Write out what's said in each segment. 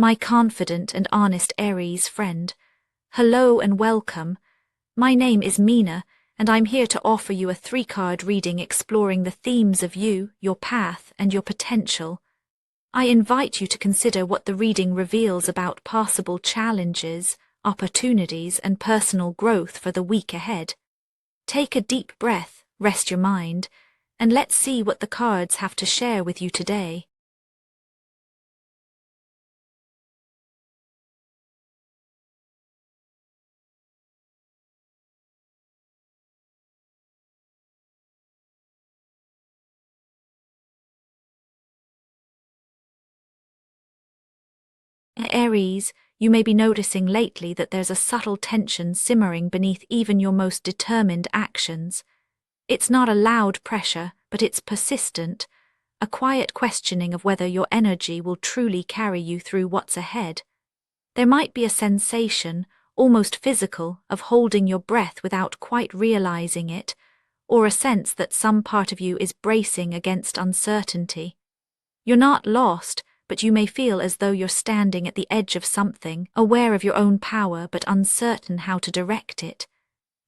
my confident and honest Aries friend. Hello and welcome. My name is Mina, and I'm here to offer you a 3-card reading exploring the themes of you, your path, and your potential. I invite you to consider what the reading reveals about possible challenges, opportunities, and personal growth for the week ahead. Take a deep breath, rest your mind, and let's see what the cards have to share with you today. Aries, you may be noticing lately that there's a subtle tension simmering beneath even your most determined actions. It's not a loud pressure, but it's persistent, a quiet questioning of whether your energy will truly carry you through what's ahead. There might be a sensation, almost physical, of holding your breath without quite realizing it, or a sense that some part of you is bracing against uncertainty. You're not lost, but you may feel as though you're standing at the edge of something, aware of your own power but uncertain how to direct it.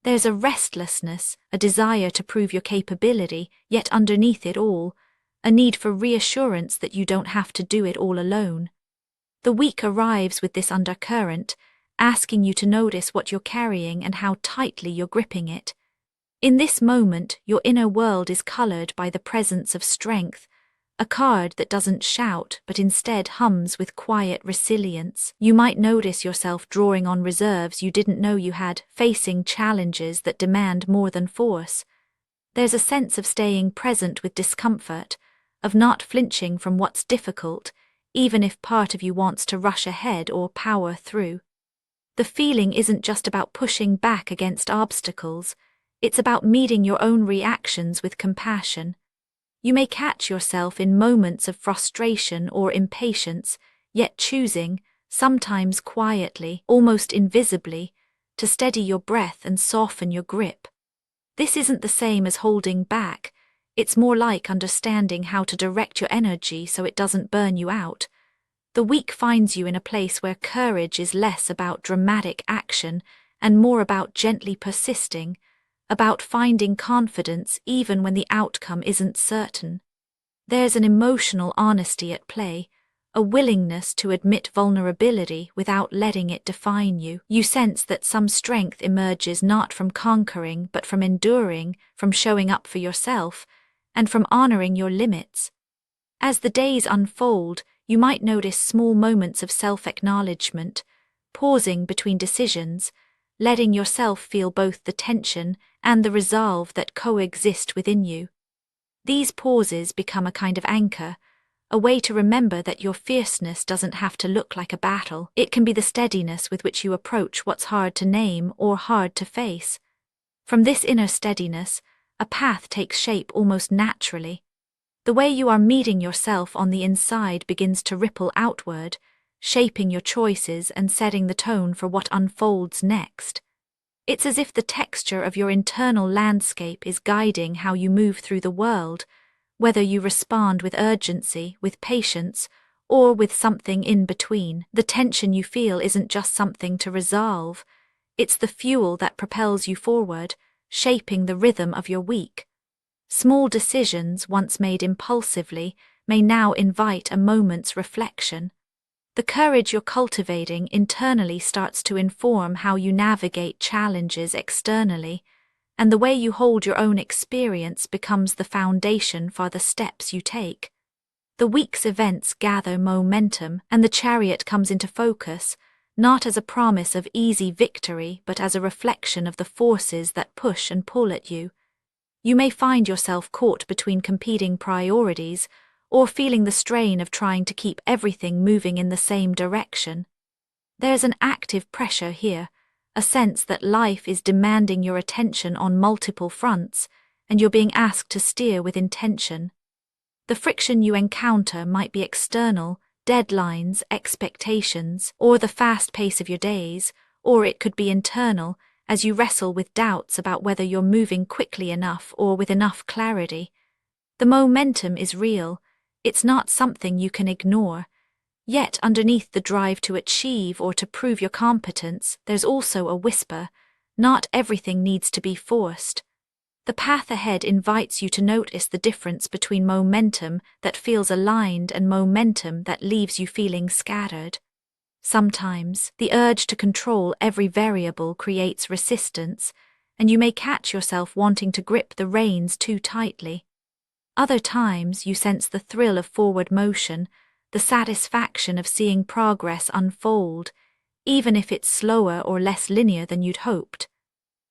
There's a restlessness, a desire to prove your capability, yet underneath it all, a need for reassurance that you don't have to do it all alone. The week arrives with this undercurrent, asking you to notice what you're carrying and how tightly you're gripping it. In this moment, your inner world is colored by the presence of strength, a card that doesn't shout but instead hums with quiet resilience. You might notice yourself drawing on reserves you didn't know you had, facing challenges that demand more than force. There's a sense of staying present with discomfort, of not flinching from what's difficult, even if part of you wants to rush ahead or power through. The feeling isn't just about pushing back against obstacles, it's about meeting your own reactions with compassion. You may catch yourself in moments of frustration or impatience, yet choosing, sometimes quietly, almost invisibly, to steady your breath and soften your grip. This isn't the same as holding back, it's more like understanding how to direct your energy so it doesn't burn you out. The week finds you in a place where courage is less about dramatic action and more about gently persisting, about finding confidence even when the outcome isn't certain. There's an emotional honesty at play, a willingness to admit vulnerability without letting it define you. You sense that some strength emerges not from conquering but from enduring, from showing up for yourself, and from honoring your limits. As the days unfold, you might notice small moments of self-acknowledgement, pausing between decisions, letting yourself feel both the tension and the resolve that coexist within you. These pauses become a kind of anchor, a way to remember that your fierceness doesn't have to look like a battle. It can be the steadiness with which you approach what's hard to name or hard to face. From this inner steadiness, a path takes shape almost naturally. The way you are meeting yourself on the inside begins to ripple outward, shaping your choices and setting the tone for what unfolds next. It's as if the texture of your internal landscape is guiding how you move through the world, whether you respond with urgency, with patience, or with something in between. The tension you feel isn't just something to resolve, it's the fuel that propels you forward, shaping the rhythm of your week. Small decisions, once made impulsively, may now invite a moment's reflection. The courage you're cultivating internally starts to inform how you navigate challenges externally, and the way you hold your own experience becomes the foundation for the steps you take. The week's events gather momentum, and the chariot comes into focus, not as a promise of easy victory but as a reflection of the forces that push and pull at you. You may find yourself caught between competing priorities, or feeling the strain of trying to keep everything moving in the same direction. There's an active pressure here, a sense that life is demanding your attention on multiple fronts, and you're being asked to steer with intention. The friction you encounter might be external, deadlines, expectations, or the fast pace of your days, or it could be internal, as you wrestle with doubts about whether you're moving quickly enough or with enough clarity. The momentum is real. It's not something you can ignore. Yet underneath the drive to achieve or to prove your competence, there's also a whisper: not everything needs to be forced. The path ahead invites you to notice the difference between momentum that feels aligned and momentum that leaves you feeling scattered. Sometimes, the urge to control every variable creates resistance, and you may catch yourself wanting to grip the reins too tightly. Other times, you sense the thrill of forward motion, the satisfaction of seeing progress unfold, even if it's slower or less linear than you'd hoped.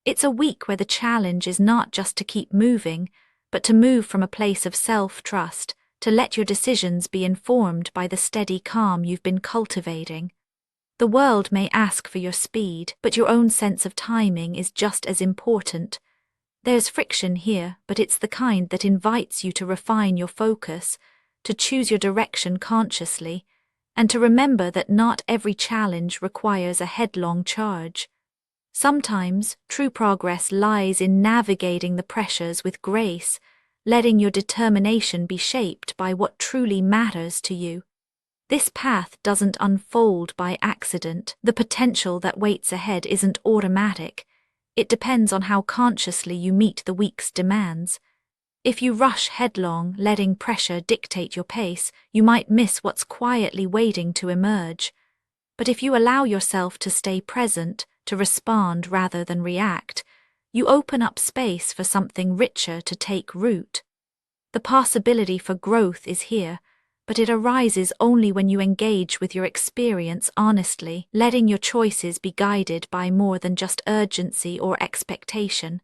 It's a week where the challenge is not just to keep moving, but to move from a place of self-trust, to let your decisions be informed by the steady calm you've been cultivating. The world may ask for your speed, but your own sense of timing is just as important. There's friction here, but it's the kind that invites you to refine your focus, to choose your direction consciously, and to remember that not every challenge requires a headlong charge. Sometimes, true progress lies in navigating the pressures with grace, letting your determination be shaped by what truly matters to you. This path doesn't unfold by accident. The potential that waits ahead isn't automatic. It depends on how consciously you meet the week's demands. If you rush headlong, letting pressure dictate your pace, you might miss what's quietly waiting to emerge. But if you allow yourself to stay present, to respond rather than react, you open up space for something richer to take root. The possibility for growth is here, but it arises only when you engage with your experience honestly, letting your choices be guided by more than just urgency or expectation.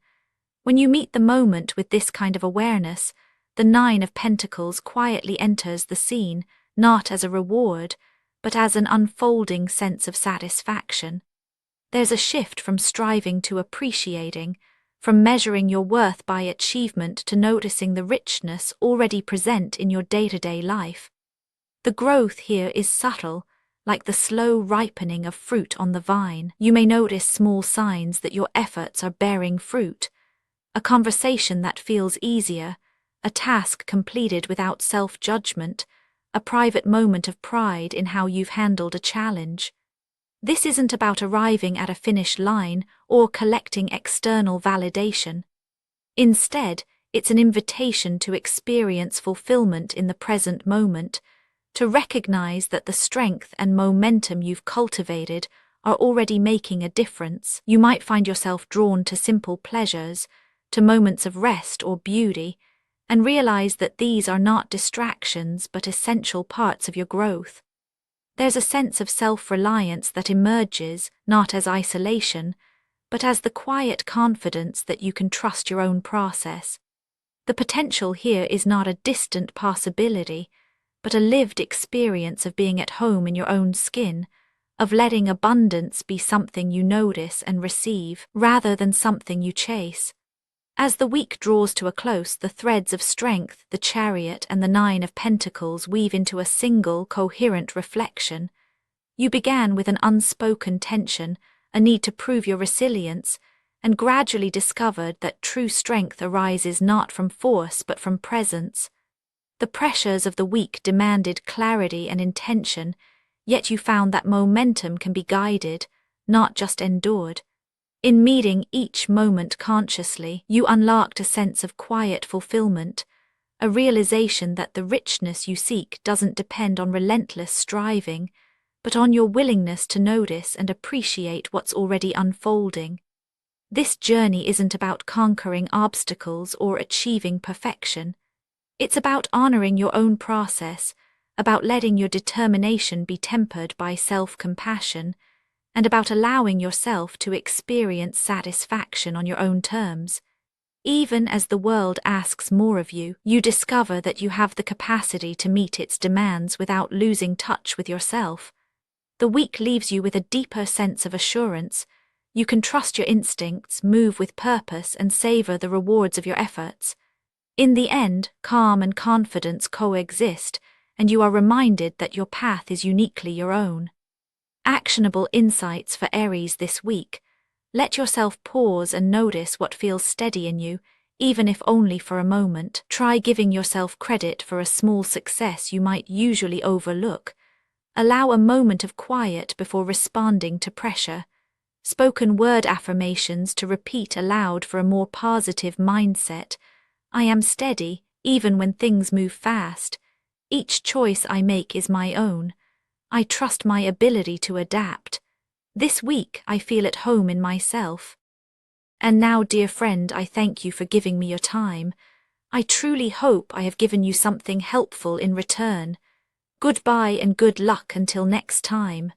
When you meet the moment with this kind of awareness, the Nine of Pentacles quietly enters the scene, not as a reward, but as an unfolding sense of satisfaction. There's a shift from striving to appreciating, from measuring your worth by achievement to noticing the richness already present in your day-to-day life. The growth here is subtle, like the slow ripening of fruit on the vine. You may notice small signs that your efforts are bearing fruit: a conversation that feels easier, a task completed without self-judgment, a private moment of pride in how you've handled a challenge. This isn't about arriving at a finish line or collecting external validation. Instead, it's an invitation to experience fulfillment in the present moment, to recognize that the strength and momentum you've cultivated are already making a difference. You might find yourself drawn to simple pleasures, to moments of rest or beauty, and realize that these are not distractions but essential parts of your growth. There's a sense of self-reliance that emerges, not as isolation, but as the quiet confidence that you can trust your own process. The potential here is not a distant possibility, but a lived experience of being at home in your own skin, of letting abundance be something you notice and receive, rather than something you chase. As the week draws to a close, the threads of strength, the Chariot and the Nine of Pentacles weave into a single, coherent reflection. You began with an unspoken tension, a need to prove your resilience, and gradually discovered that true strength arises not from force but from presence. The pressures of the week demanded clarity and intention, yet you found that momentum can be guided, not just endured. In meeting each moment consciously, you unlocked a sense of quiet fulfillment, a realization that the richness you seek doesn't depend on relentless striving, but on your willingness to notice and appreciate what's already unfolding. This journey isn't about conquering obstacles or achieving perfection. It's about honoring your own process, about letting your determination be tempered by self-compassion, and about allowing yourself to experience satisfaction on your own terms. Even as the world asks more of you, you discover that you have the capacity to meet its demands without losing touch with yourself. The week leaves you with a deeper sense of assurance. You can trust your instincts, move with purpose, and savor the rewards of your efforts. In the end, calm and confidence coexist, and you are reminded that your path is uniquely your own. Actionable insights for Aries this week. Let yourself pause and notice what feels steady in you, even if only for a moment. Try giving yourself credit for a small success you might usually overlook. Allow a moment of quiet before responding to pressure. Spoken word affirmations to repeat aloud for a more positive mindset. I am steady, even when things move fast. Each choice I make is my own. I trust my ability to adapt. This week I feel at home in myself. And now, dear friend, I thank you for giving me your time. I truly hope I have given you something helpful in return. Goodbye and good luck until next time.